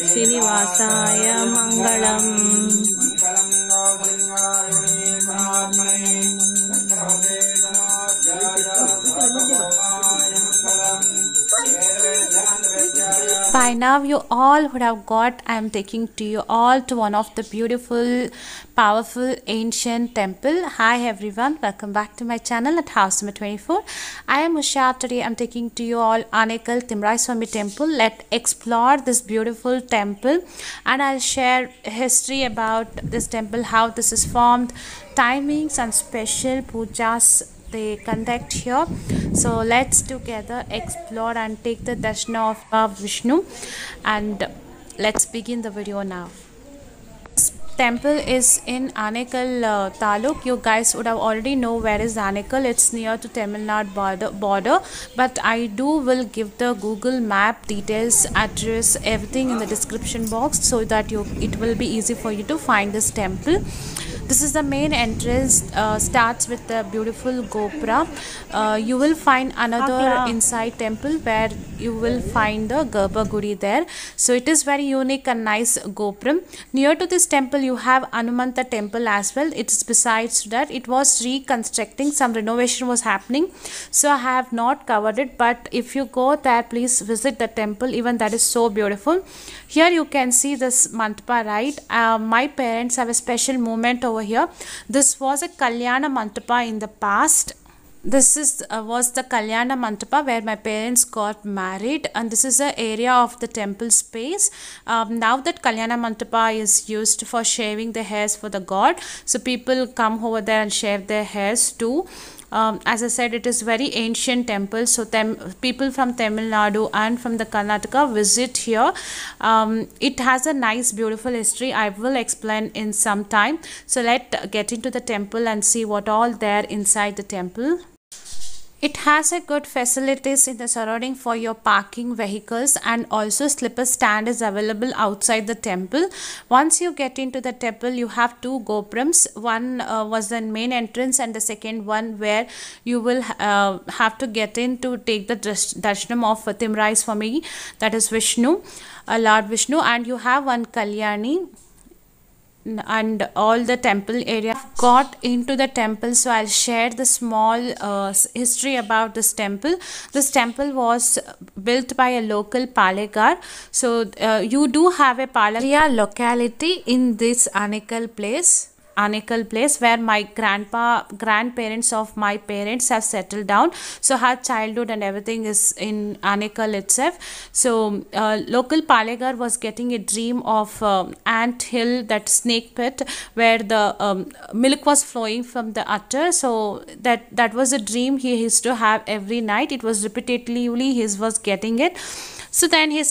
Srinivasaya Mangalam. By now you all would have got, I am taking to you all to one of the beautiful, powerful, ancient temple. Hi everyone, welcome back to my channel at House number 24. I am Usha. Today I am taking to you all Anekal Thimmaraya Swamy temple. Let's explore this beautiful temple and I'll share history about this temple, how this is formed, timings and special pujas they conduct here. So let's together explore and take the darshan of Vishnu, and let's begin the video now. This temple is in Anekal Taluk. You guys would have already know where is Anekal. It's near to Tamil Nadu border, but I will give the Google map details, address, everything in the description box so that it will be easy for you to find this temple. This is the main entrance, starts with the beautiful Gopura. You will find another inside temple where you will find the Garbhagudi there. So it is very unique and nice Gopuram. Near to this temple you have Anumanta temple as well. It's besides that it was reconstructing, some renovation was happening. So I have not covered it, but if you go there, please visit the temple. Even that is so beautiful. Here you can see this mantapa, right? My parents have a special moment over here. This was a Kalyana Mantapa in the past. This was the Kalyana Mantapa where my parents got married, and this is the area of the temple space. Now that Kalyana Mantapa is used for shaving the hairs for the god, so people come over there and shave their hairs too. As I said, it is very ancient temple, so people from Tamil Nadu and from the Karnataka visit here. It has a nice beautiful history. I will explain in some time. So let's get into the temple and see what all there inside the temple. It has a good facilities in the surrounding for your parking vehicles, and also slipper stand is available outside the temple. Once you get into the temple, you have two gopurams. One was the main entrance, and the second one where you will have to get in to take the darshanam of Thimmaraya Swamy, that is Vishnu, Lord Vishnu, and you have one Kalyani and all the temple area. Got into the temple, so I'll share the small history about this temple. This temple was built by a local Palegar. So you do have a Palaria locality in this Anekal place. Where my grandparents of my parents have settled down. So her childhood and everything is in Anekal itself. So local Palegar was getting a dream of ant hill, that snake pit where the milk was flowing from the udder. So that was a dream he used to have every night. It was repetitively he was getting it. So then he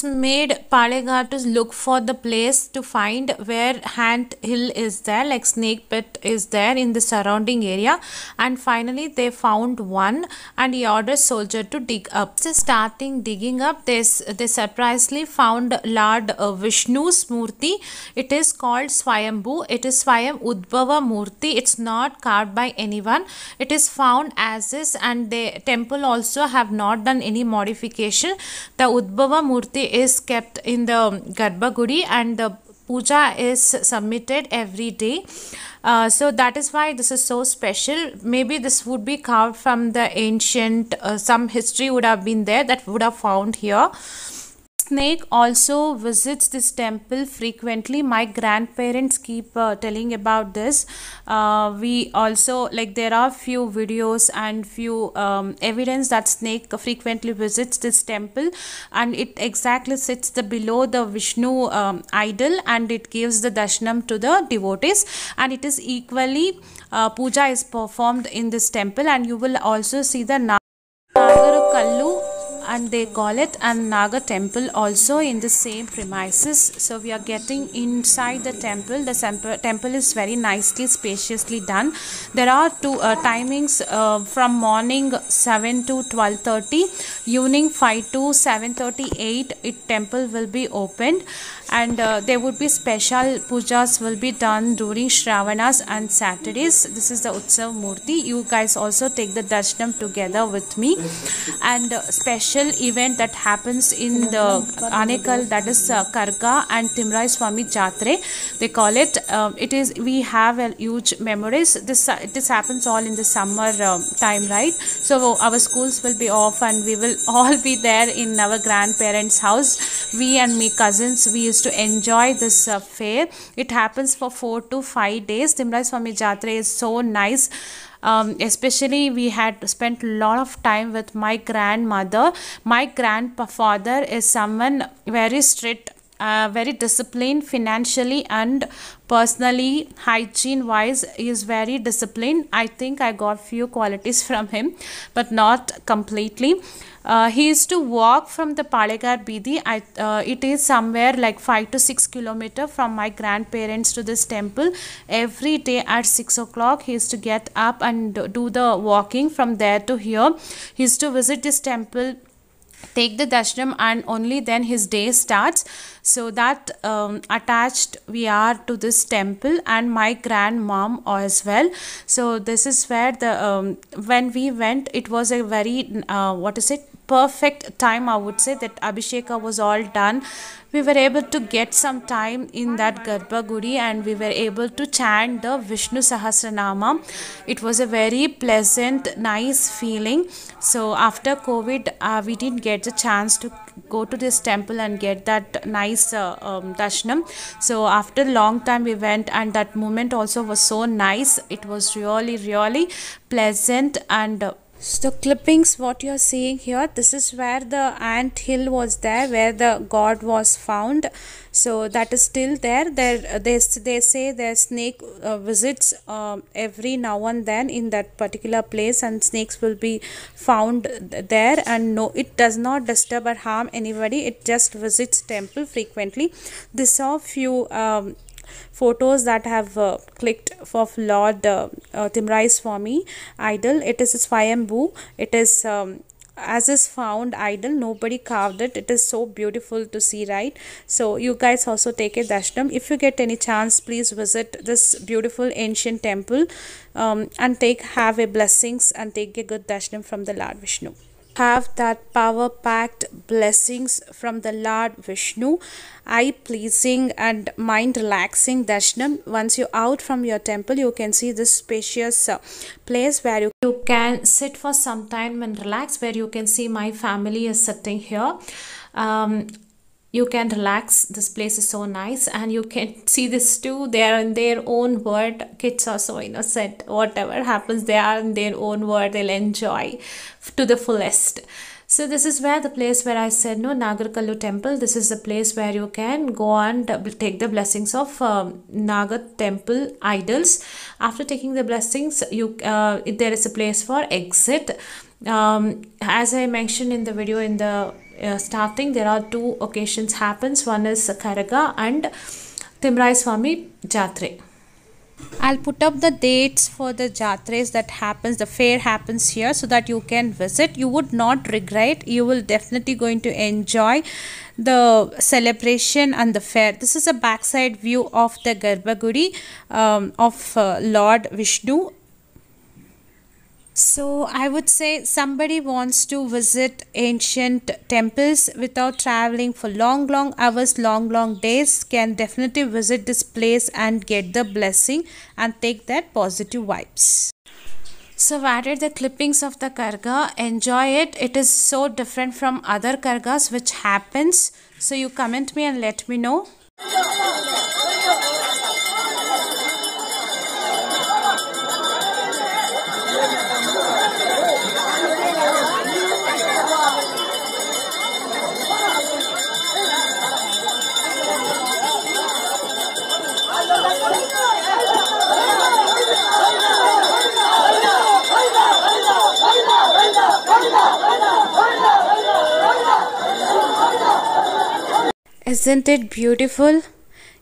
made Palegar to look for the place to find where ant hill is there, like snake pit is there in the surrounding area, and finally they found one, and he ordered soldier to dig up. So starting digging up, they surprisingly found Lord Vishnu's Murti. It is called Swayambhu. It is Swayam Udbhava Murti. It's not carved by anyone. It is found as is, and the temple also have not done any modification. The Udbhava Murti is kept in the Garbhagudi, and the puja is submitted every day. So that is why this is so special. Maybe this would be carved from the ancient, some history would have been there that would have found here. Snake also visits this temple frequently. My grandparents keep telling about this. We also, like, there are few videos and few evidence that snake frequently visits this temple, and it exactly sits below the Vishnu idol, and it gives the darshanam to the devotees, and it is equally puja is performed in this temple. And you will also see the Nagaru Kallu, and they call it, and Naga temple also in the same premises. So we are getting inside the temple. The temple is very nicely, spaciously done. There are two timings from morning 7 to 12:30, evening 5 to 7:38. Temple will be opened, and there would be special pujas will be done during Shravanas and Saturdays. This is the Utsav Murti. You guys also take the darshanam together with me, and special special event that happens in the Anekal, that is Karaga and Thimmaraya Swamy Jatre, they call it. We have a huge memories. This happens all in the summer time, right? So our schools will be off and we will all be there in our grandparents' house. We and me cousins, we used to enjoy this fair. It happens for 4 to 5 days. Thimmaraya Swamy Jatre is so nice. Especially we had spent a lot of time with my grandmother. My grandfather is someone very strict, very disciplined financially and personally. Hygiene wise, he is very disciplined. I think I got few qualities from him, but not completely. He used to walk from the Palegar Bidi. It is somewhere like 5 to 6 kilometers from my grandparents to this temple. Every day at 6 o'clock he used to get up and do the walking from there to here. He used to visit this temple, take the darshanam, and only then his day starts. So that attached we are to this temple, and my grandmom as well. So this is where the when we went, it was a very perfect time. I would say that Abhisheka was all done. We were able to get some time in that Garbha Gudi and we were able to chant the Vishnu Sahasranama. It was a very pleasant, nice feeling. So after COVID, we didn't get the chance to go to this temple and get that nice darshanam. So after a long time we went, and that moment also was so nice. It was really, really pleasant. And so clippings what you are seeing here, this is where the ant hill was there, where the god was found. So that is still there. They say their snake visits every now and then in that particular place, and snakes will be found there, and no, it does not disturb or harm anybody. It just visits temple frequently. This saw few photos that have clicked of Lord Thimmaraya Swamy idol. It is a Swayambhu. It is as is found idol, nobody carved it. It is so beautiful to see, right? So you guys also take a darshanam. If you get any chance, please visit this beautiful ancient temple and have a blessings and take a good darshanam from the Lord Vishnu. Have that power packed blessings from the Lord Vishnu, eye pleasing and mind relaxing darshanam. Once you're out from your temple, you can see this spacious place where you can sit for some time and relax, where you can see my family is sitting here. You can relax. This place is so nice, and you can see this too. They are in their own world. Kids are so innocent. Whatever happens, they are in their own world. They'll enjoy to the fullest. So this is where the place where I said no, Nagarkallu temple. This is the place where you can go and take the blessings of Naga temple idols. After taking the blessings, there is a place for exit. As I mentioned in the video in the starting, there are two occasions happens. One is Karaga and Thimmaraya Swamy Jatre. I'll put up the dates for the jatres that happens, the fair happens here, so that you can visit. You would not regret. You will definitely going to enjoy the celebration and the fair. This is a backside view of the Garbha Gudi of Lord Vishnu. So I would say somebody wants to visit ancient temples without traveling for long hours, long days, can definitely visit this place and get the blessing and take that positive vibes. So I've added the clippings of the Karaga. Enjoy it. It is so different from other Karagas which happens. So you comment me and let me know. Isn't it beautiful?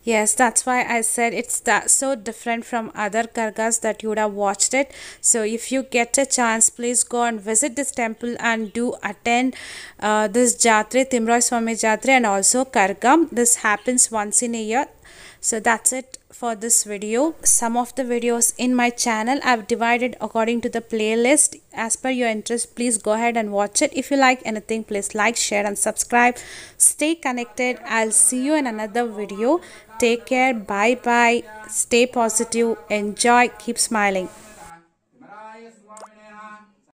Yes, that's why I said it's so different from other Karagas that you would have watched it. So if you get a chance, please go and visit this temple and do attend this Jatre, Thimmaraya Swamy Jatre, and also Karaga. This happens once in a year. So that's it for this video. Some of the videos in my channel I've divided according to the playlist. As per your interest, please go ahead and watch it. If you like anything, please like, share and subscribe. Stay connected. I'll see you in another video. Take care. Bye bye. Stay positive. Enjoy. Keep smiling.